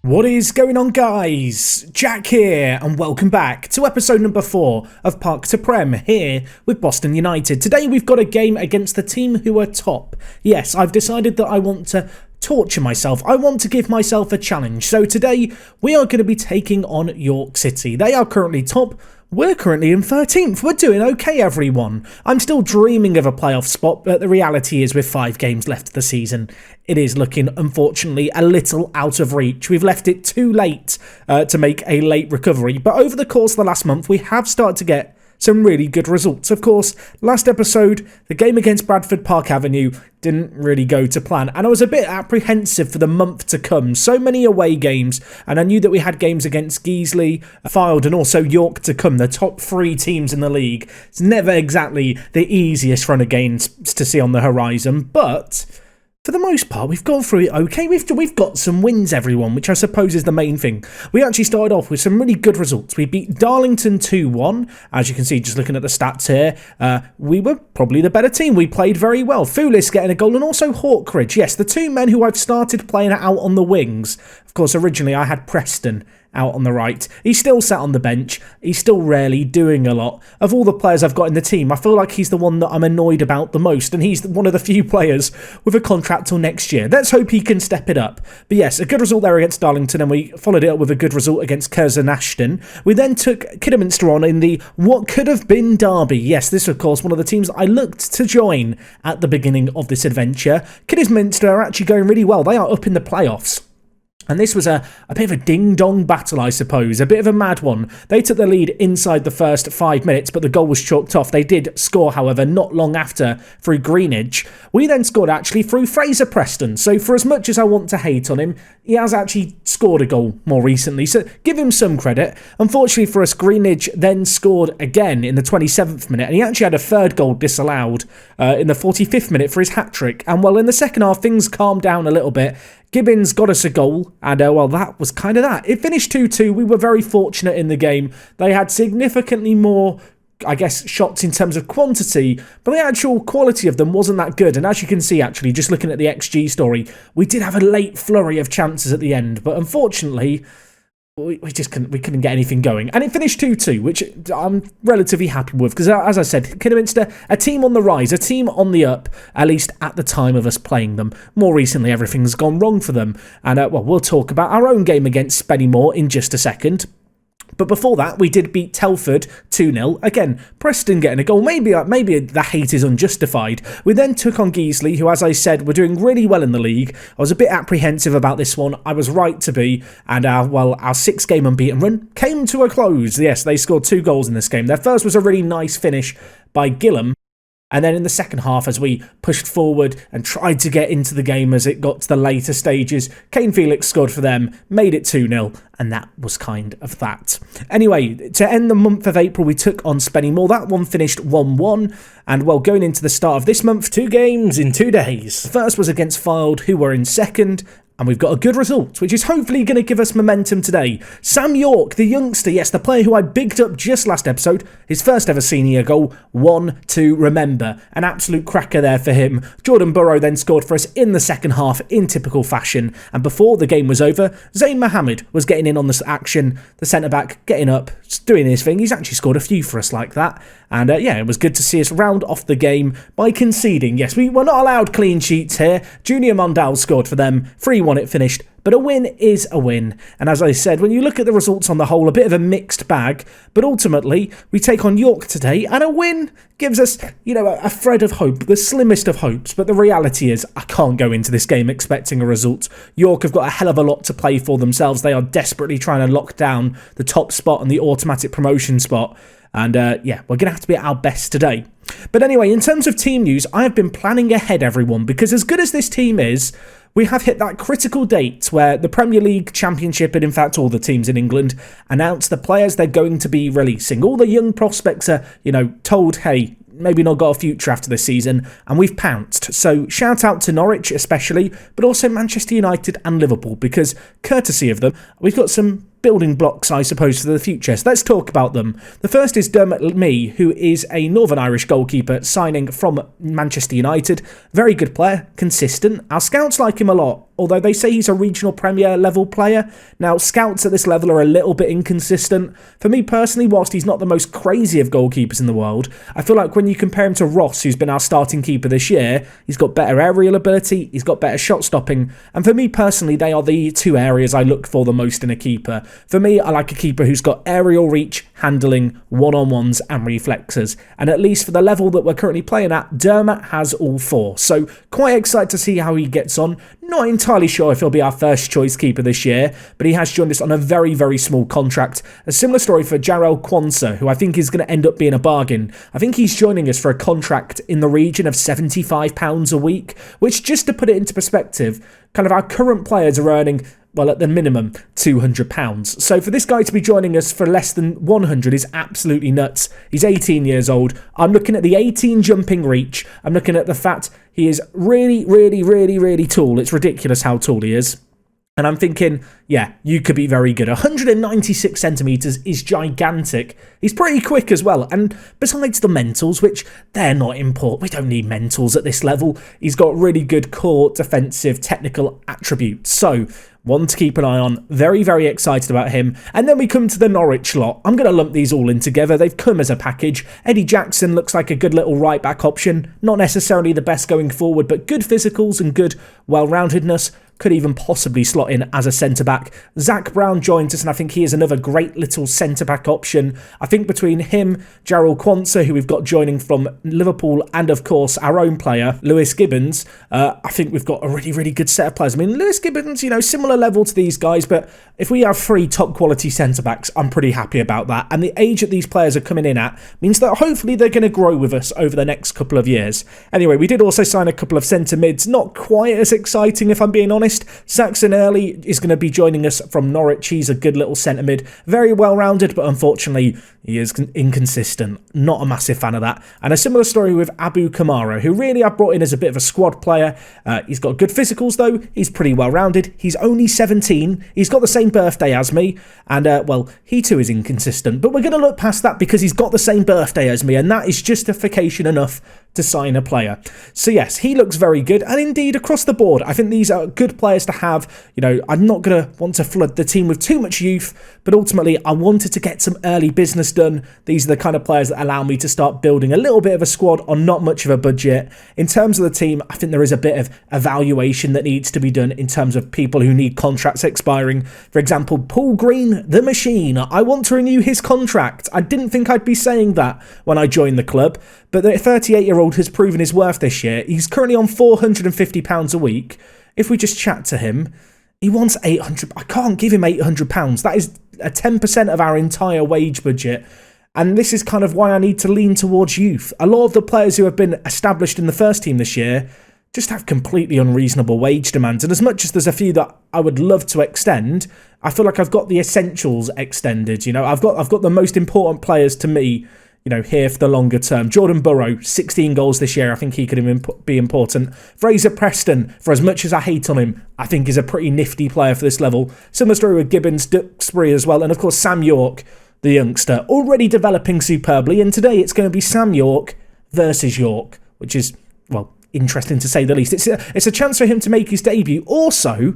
What is going on, guys? Jack here, and welcome back to episode number 4 of Park to Prem here with Boston United. Today we've got a game against the team who are top. Yes, I've decided that I want to torture myself. I want to give myself a challenge. So today we are going to be taking on York City. They are currently top. We're currently in 13th. We're doing okay, everyone. I'm still dreaming of a playoff spot, but the reality is with 5 games left of the season, it is looking, unfortunately, a little out of reach. We've left it too late to make a late recovery, but over the course of the last month, we have started to get some really good results. Of course, last episode, the game against Bradford Park Avenue didn't really go to plan, and I was a bit apprehensive for the month to come. So many away games, and I knew that we had games against Guiseley, Fylde, and also York to come, the top 3 teams in the league. It's never exactly the easiest run of games to see on the horizon, but for the most part, we've gone through it okay. We've got some wins, everyone, which I suppose is the main thing. We actually started off with some really good results. We beat Darlington 2-1. As you can see, just looking at the stats here, we were probably the better team. We played very well. Foulis getting a goal, and also Hawkridge. Yes, the 2 men who I've started playing out on the wings. Of course, originally I had Preston out on the right. He's still sat on the bench. He's still rarely doing a lot. Of all the players I've got in the team, I feel like he's the one that I'm annoyed about the most, and he's one of the few players with a contract till next year. Let's hope he can step it up. But yes, a good result there against Darlington, and we followed it up with a good result against Curzon Ashton. We then took Kidderminster on in the what could have been derby. Yes, this of course one of the teams I looked to join at the beginning of this adventure. Kidderminster are actually going really well. They are up in the playoffs. And this was a bit of a ding-dong battle, I suppose, a bit of a mad one. They took the lead inside the first 5 minutes, but the goal was chalked off. They did score, however, not long after through Greenidge. We then scored, actually, through Fraser Preston. So for as much as I want to hate on him, he has actually scored a goal more recently, so give him some credit. Unfortunately for us, Greenidge then scored again in the 27th minute, and he actually had a third goal disallowed in the 45th minute for his hat-trick. And, well, in the second half, things calmed down a little bit. Gibbons got us a goal, and, well, that was kind of that. It finished 2-2. We were very fortunate in the game. They had significantly more, I guess, shots in terms of quantity, but the actual quality of them wasn't that good. And as you can see, actually, just looking at the XG story, we did have a late flurry of chances at the end, but unfortunately we couldn't get anything going. And it finished 2-2, which I'm relatively happy with, because as I said, Kidderminster, a team on the rise, a team on the up, at least at the time of us playing them. More recently, everything's gone wrong for them. And, well, we'll talk about our own game against Spennymoor in just a second. But before that, we did beat Telford 2-0. Again, Preston getting a goal. Maybe the hate is unjustified. We then took on Guiseley, who, as I said, were doing really well in the league. I was a bit apprehensive about this one. I was right to be. And, our 6-game unbeaten run came to a close. Yes, they scored 2 goals in this game. Their first was a really nice finish by Gillam. And then in the second half, as we pushed forward and tried to get into the game as it got to the later stages, Kane Felix scored for them, made it 2-0, and that was kind of that. Anyway, to end the month of April, we took on Spennymoor. That one finished 1-1, and, well, going into the start of this month, 2 games in 2 days. The first was against Fylde, who were in second, and we've got a good result, which is hopefully going to give us momentum today. Sam York, the youngster, yes, the player who I bigged up just last episode, his first ever senior goal, one to remember. An absolute cracker there for him. Jordan Burrow then scored for us in the second half in typical fashion. And before the game was over, Zayn Mohammed was getting in on this action. The centre-back getting up, doing his thing. He's actually scored a few for us like that. And, yeah, it was good to see us round off the game by conceding. Yes, we were not allowed clean sheets here. Junior Mondale scored for them. 3-1 it finished. But a win is a win. And as I said, when you look at the results on the whole, a bit of a mixed bag. But ultimately, we take on York today, and a win gives us, a thread of hope, the slimmest of hopes. But the reality is, I can't go into this game expecting a result. York have got a hell of a lot to play for themselves. They are desperately trying to lock down the top spot and the automatic promotion spot. And, yeah, we're going to have to be at our best today. But anyway, in terms of team news, I have been planning ahead, everyone, because as good as this team is, we have hit that critical date where the Premier League, Championship, and in fact all the teams in England announce the players they're going to be releasing. All the young prospects are, told, hey, maybe not got a future after this season, and we've pounced. So shout out to Norwich especially, but also Manchester United and Liverpool, because courtesy of them, we've got some building blocks, I suppose, for the future. So let's talk about them. The first is Dermot Mee, who is a Northern Irish goalkeeper signing from Manchester United. Very good player, consistent. Our scouts like him a lot, although they say he's a regional Premier level player. Now, scouts at this level are a little bit inconsistent. For me personally, whilst he's not the most crazy of goalkeepers in the world, I feel like when you compare him to Ross, who's been our starting keeper this year, he's got better aerial ability, he's got better shot stopping, and for me personally, they are the two areas I look for the most in a keeper. For me, I like a keeper who's got aerial reach, handling, one-on-ones and reflexes, and at least for the level that we're currently playing at, Dermot has all four. So quite excited to see how he gets on. Not entirely sure if he'll be our first choice keeper this year, but he has joined us on a very, very small contract. A similar story for Jarrell Quansah, who I think is going to end up being a bargain. I think he's joining us for a contract in the region of £75 a week, which, just to put it into perspective, kind of our current players are earning, well, at the minimum, £200. So for this guy to be joining us for less than 100 is absolutely nuts. He's 18 years old. I'm looking at the 18 jumping reach. I'm looking at the fact he is really, really, really, really tall. It's ridiculous how tall he is. And I'm thinking, yeah, you could be very good. 196 centimetres is gigantic. He's pretty quick as well. And besides the mentals, which they're not important, we don't need mentals at this level. He's got really good core defensive technical attributes. So one to keep an eye on. Very, very excited about him. And then we come to the Norwich lot. I'm going to lump these all in together. They've come as a package. Eddie Jackson looks like a good little right-back option. Not necessarily the best going forward, but good physicals and good well-roundedness. Could even possibly slot in as a centre-back. Zach Brown joins us, and I think he is another great little centre-back option. I think between him, Jarrell Quansah, who we've got joining from Liverpool, and of course our own player, Lewis Gibbons, I think we've got a really, really good set of players. I mean, Lewis Gibbons, you know, similar level to these guys, but if we have three top-quality centre-backs, I'm pretty happy about that. And the age that these players are coming in at means that hopefully they're going to grow with us over the next couple of years. Anyway, we did also sign a couple of centre-mids. Not quite as exciting, if I'm being honest. Saxon Early is going to be joining us from Norwich. He's a good little centre-mid. Very well-rounded, but unfortunately, he is inconsistent. Not a massive fan of that. And a similar story with Abu Kamara, who really I've brought in as a bit of a squad player. He's got good physicals, though. He's pretty well-rounded. He's only 17. He's got the same birthday as me. And, well, he too is inconsistent. But we're going to look past that because he's got the same birthday as me. And that is justification enough to sign a player. So yes, he looks very good, and indeed across the board I think these are good players to have. You know, I'm not going to want to flood the team with too much youth, but ultimately I wanted to get some early business done. These are the kind of players that allow me to start building a little bit of a squad on not much of a budget. In terms of the team, I think there is a bit of evaluation that needs to be done in terms of people who need contracts expiring. For example, Paul Green, the machine. I want to renew his contract. I didn't think I'd be saying that when I joined the club, but the 38-year-old has proven his worth this year. He's currently on £450 a week. If we just chat to him, he wants £800. I can't give him £800. That is 10% of our entire wage budget. And this is kind of why I need to lean towards youth. A lot of the players who have been established in the first team this year just have completely unreasonable wage demands. And as much as there's a few that I would love to extend, I feel like I've got the essentials extended. You know, I've got the most important players to me, you know, here for the longer term. Jordan Burrow, 16 goals this year. I think he could be important. Fraser Preston, for as much as I hate on him, I think is a pretty nifty player for this level. Similar story with Gibbons, Duxbury as well. And of course, Sam York, the youngster, already developing superbly. And today it's going to be Sam York versus York, which is, well, interesting to say the least. It's a chance for him to make his debut. Also,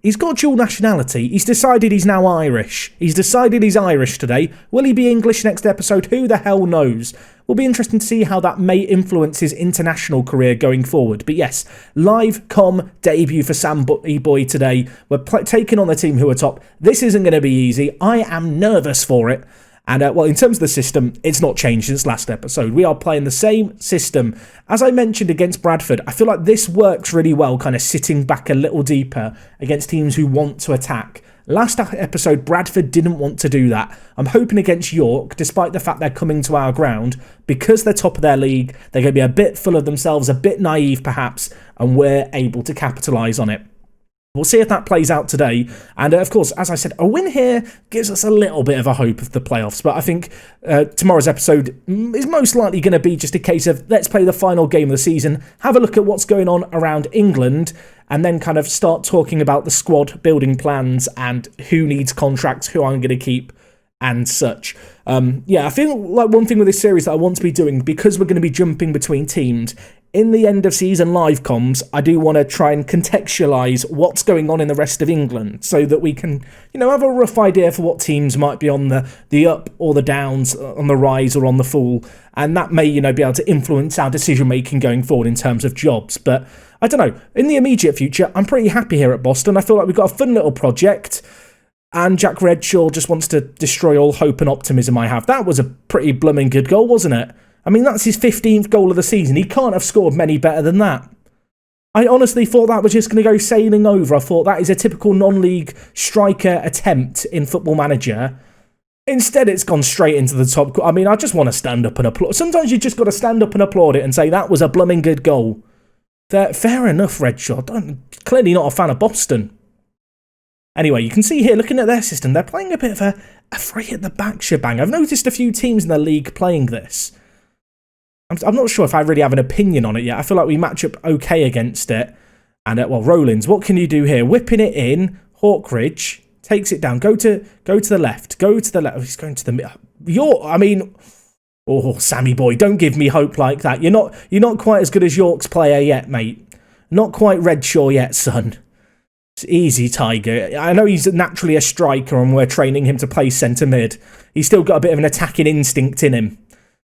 he's got dual nationality. He's decided he's now Irish. He's decided he's Irish today. Will he be English next episode? Who the hell knows? Will be interesting to see how that may influence his international career going forward. But yes, live com debut for Sam Boy today. We're taking on the team who are top. This isn't going to be easy. I am nervous for it. And, well, in terms of the system, it's not changed since last episode. We are playing the same system. As I mentioned against Bradford, I feel like this works really well, kind of sitting back a little deeper against teams who want to attack. Last episode, Bradford didn't want to do that. I'm hoping against York, despite the fact they're coming to our ground, because they're top of their league, they're going to be a bit full of themselves, a bit naive perhaps, and we're able to capitalise on it. We'll see if that plays out today. And of course, as I said, a win here gives us a little bit of a hope of the playoffs. But I think tomorrow's episode is most likely going to be just a case of let's play the final game of the season, have a look at what's going on around England, and then kind of start talking about the squad building plans and who needs contracts, who I'm going to keep, and such. I feel like one thing with this series that I want to be doing, because we're going to be jumping between teams, in the end of season live comms, I do want to try and contextualise what's going on in the rest of England so that we can, have a rough idea for what teams might be on the up or the downs, on the rise or on the fall, and that may, be able to influence our decision making going forward in terms of jobs. But I don't know, in the immediate future, I'm pretty happy here at Boston. I feel like we've got a fun little project, and Jack Redshaw just wants to destroy all hope and optimism I have. That was a pretty blooming good goal, wasn't it? I mean, that's his 15th goal of the season. He can't have scored many better than that. I honestly thought that was just going to go sailing over. I thought that is a typical non-league striker attempt in Football Manager. Instead, it's gone straight into the top. I mean, I just want to stand up and applaud. Sometimes you just got to stand up and applaud it and say, that was a blooming good goal. Fair enough, Redshaw. Clearly not a fan of Boston. Anyway, you can see here, looking at their system, they're playing a bit of a three at the back shebang. I've noticed a few teams in the league playing this. I'm not sure if I really have an opinion on it yet. I feel like we match up okay against it. And, Rowlands, what can you do here? Whipping it in. Hawkridge takes it down. Go to the left. Go to the left. Oh, he's going to the middle. Sammy boy, don't give me hope like that. You're not quite as good as York's player yet, mate. Not quite Redshaw yet, son. It's easy, Tiger. I know he's naturally a striker and we're training him to play centre mid. He's still got a bit of an attacking instinct in him.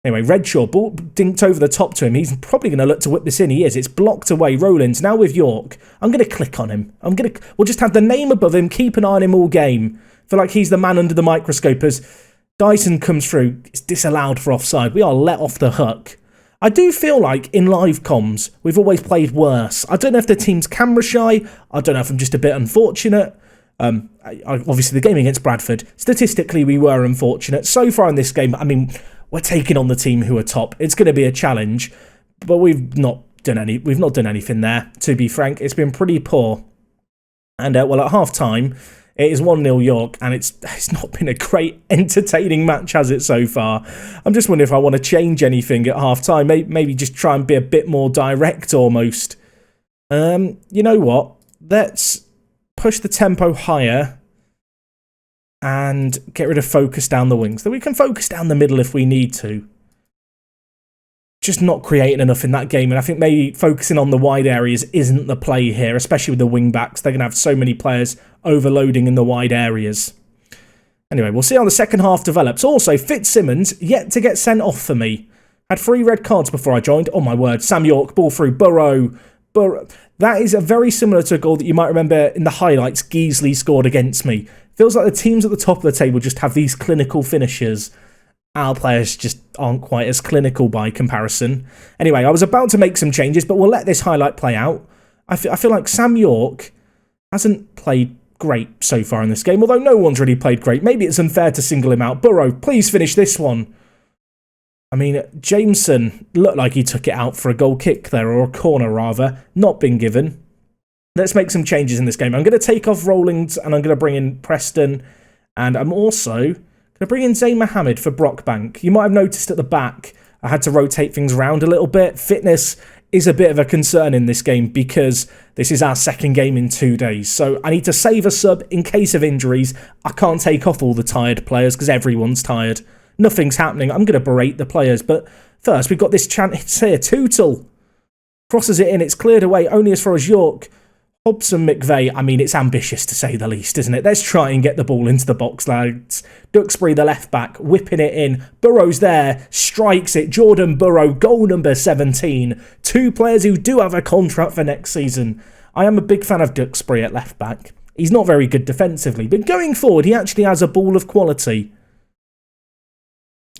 Anyway, Redshaw, ball dinked over the top to him. He's probably going to look to whip this in. He is. It's blocked away. Rowlands now with York. I'm going to click on him. We'll just have the name above him. Keep an eye on him all game. Feel like he's the man under the microscope as Dyson comes through. It's disallowed for offside. We are let off the hook. I do feel like in live comms, we've always played worse. I don't know if the team's camera shy. I don't know if I'm just a bit unfortunate. Obviously, the game against Bradford, statistically, we were unfortunate. So far in this game, we're taking on the team who are top. It's going to be a challenge, but we've not done anything there, to be frank. It's been pretty poor. And, at half-time, it is 1-0 York, and it's not been a great, entertaining match, has it, so far? I'm just wondering if I want to change anything at half-time. Maybe just try and be a bit more direct, almost. You know what? Let's push the tempo higher and get rid of focus down the wings. So we can focus down the middle if we need to. Just not creating enough in that game, and I think maybe focusing on the wide areas isn't the play here, especially with the wing-backs. They're going to have so many players overloading in the wide areas. Anyway, we'll see how the second half develops. Also, Fitzsimmons, yet to get sent off for me. Had 3 red cards before I joined. Oh my word, Sam York, ball through, Burrow. That is a very similar to a goal that you might remember in the highlights Geesley scored against me. Feels like the teams at the top of the table just have these clinical finishers. Our players just aren't quite as clinical by comparison. Anyway, I was about to make some changes, but we'll let this highlight play out. I feel like Sam York hasn't played great so far in this game, although no one's really played great. Maybe it's unfair to single him out. Burrow, please finish this one. Jameson looked like he took it out for a goal kick there, or a corner rather, not been given. Let's make some changes in this game. I'm going to take off Rowlands and I'm going to bring in Preston. And I'm also going to bring in Zayn Mohammed for Brockbank. You might have noticed at the back, I had to rotate things around a little bit. Fitness is a bit of a concern in this game because this is our second game in 2 days. So I need to save a sub in case of injuries. I can't take off all the tired players because everyone's tired. Nothing's happening. I'm going to berate the players. But first, we've got this chance here. Tootle crosses it in. It's cleared away only as far as York. Hobson McVeigh, it's ambitious to say the least, isn't it? Let's try and get the ball into the box, lads. Duxbury, the left back, whipping it in. Burrow's there, strikes it. Jordan Burrow, goal number 17. 2 players who do have a contract for next season. I am a big fan of Duxbury at left back. He's not very good defensively, but going forward, he actually has a ball of quality.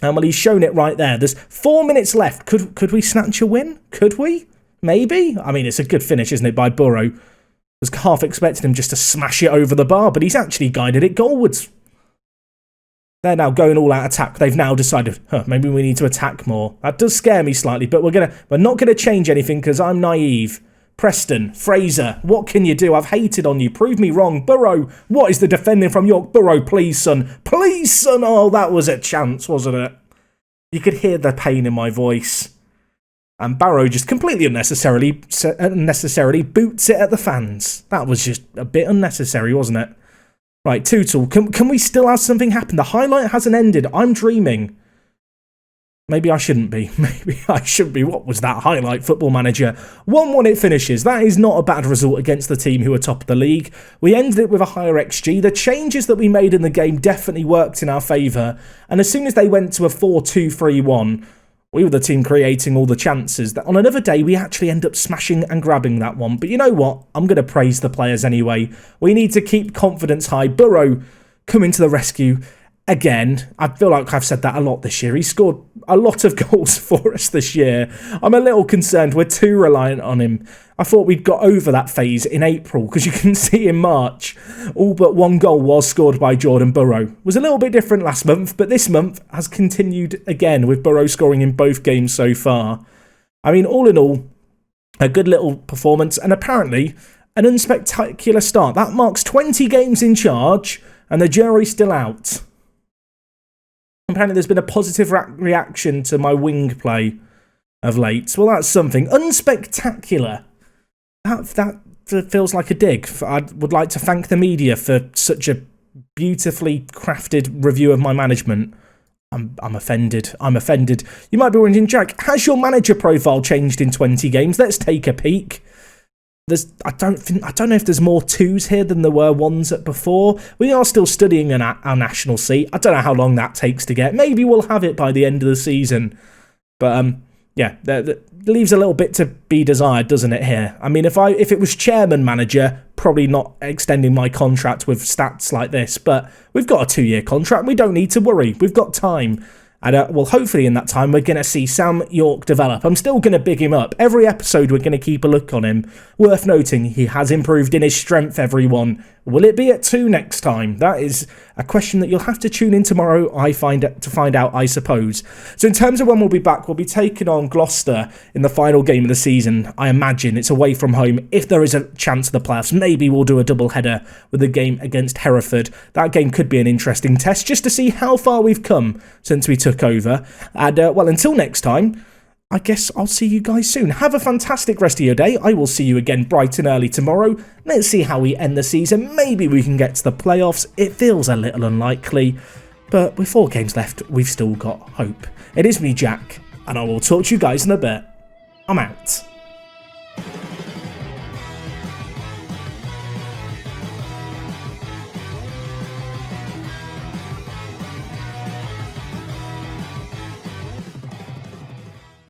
And he's shown it right there. There's 4 minutes left. Could we snatch a win? Could we? Maybe? It's a good finish, isn't it, by Burrow? Was half expecting him just to smash it over the bar, but he's actually guided it goalwards. They're now going all out attack. They've now decided, maybe we need to attack more. That does scare me slightly, but we're not going to change anything because I'm naive. Preston, Fraser, what can you do? I've hated on you. Prove me wrong. Burrow, what is the defending from York? Burrow, please, son. Please, son. Oh, that was a chance, wasn't it? You could hear the pain in my voice. And Barrow just completely unnecessarily boots it at the fans. That was just a bit unnecessary, wasn't it? Right, Tootle, can we still have something happen? The highlight hasn't ended. I'm dreaming. Maybe I shouldn't be. Maybe I should be. What was that highlight, Football Manager? 1-1 it finishes. That is not a bad result against the team who are top of the league. We ended it with a higher XG. The changes that we made in the game definitely worked in our favour. And as soon as they went to a 4-2-3-1, we were the team creating all the chances. That on another day, we actually end up smashing and grabbing that one. But you know what? I'm going to praise the players anyway. We need to keep confidence high. Burrow coming to the rescue. Again, I feel like I've said that a lot this year. He scored a lot of goals for us this year. I'm a little concerned we're too reliant on him. I thought we'd got over that phase in April, because you can see in March, all but one goal was scored by Jordan Burrow. It was a little bit different last month, but this month has continued again with Burrow scoring in both games so far. I mean, all in all, a good little performance, and apparently an unspectacular start. That marks 20 games in charge, and the jury's still out. Apparently there's been a positive reaction to my wing play of late. Well, that's something. Unspectacular. That feels like a dig. I would like to thank the media for such a beautifully crafted review of my management. I'm offended. I'm offended. You might be wondering, Jack, has your manager profile changed in 20 games? Let's take a peek. I don't know if there's more twos here than there were ones at before. We are still studying our national seat. I don't know how long that takes to get. Maybe we'll have it by the end of the season. But yeah, that leaves a little bit to be desired, doesn't it? Here, I mean, if it was chairman manager, probably not extending my contract with stats like this. But we've got a 2-year contract. We don't need to worry. We've got time. And well, hopefully in that time, we're going to see Sam York develop. I'm still going to big him up. Every episode, we're going to keep a look on him. Worth noting, he has improved in his strength, everyone. Will it be at 2 next time? That is a question that you'll have to tune in tomorrow to find out, I suppose. So in terms of when we'll be back, we'll be taking on Gloucester in the final game of the season. I imagine it's away from home. If there is a chance of the playoffs, maybe we'll do a double header with the game against Hereford. That game could be an interesting test just to see how far we've come since we took over. And well, until next time, I guess I'll see you guys soon. Have a fantastic rest of your day. I will see you again bright and early tomorrow. Let's see how we end the season. Maybe we can get to the playoffs. It feels a little unlikely, but with 4 games left, we've still got hope. It is me, Jack, and I will talk to you guys in a bit. I'm out.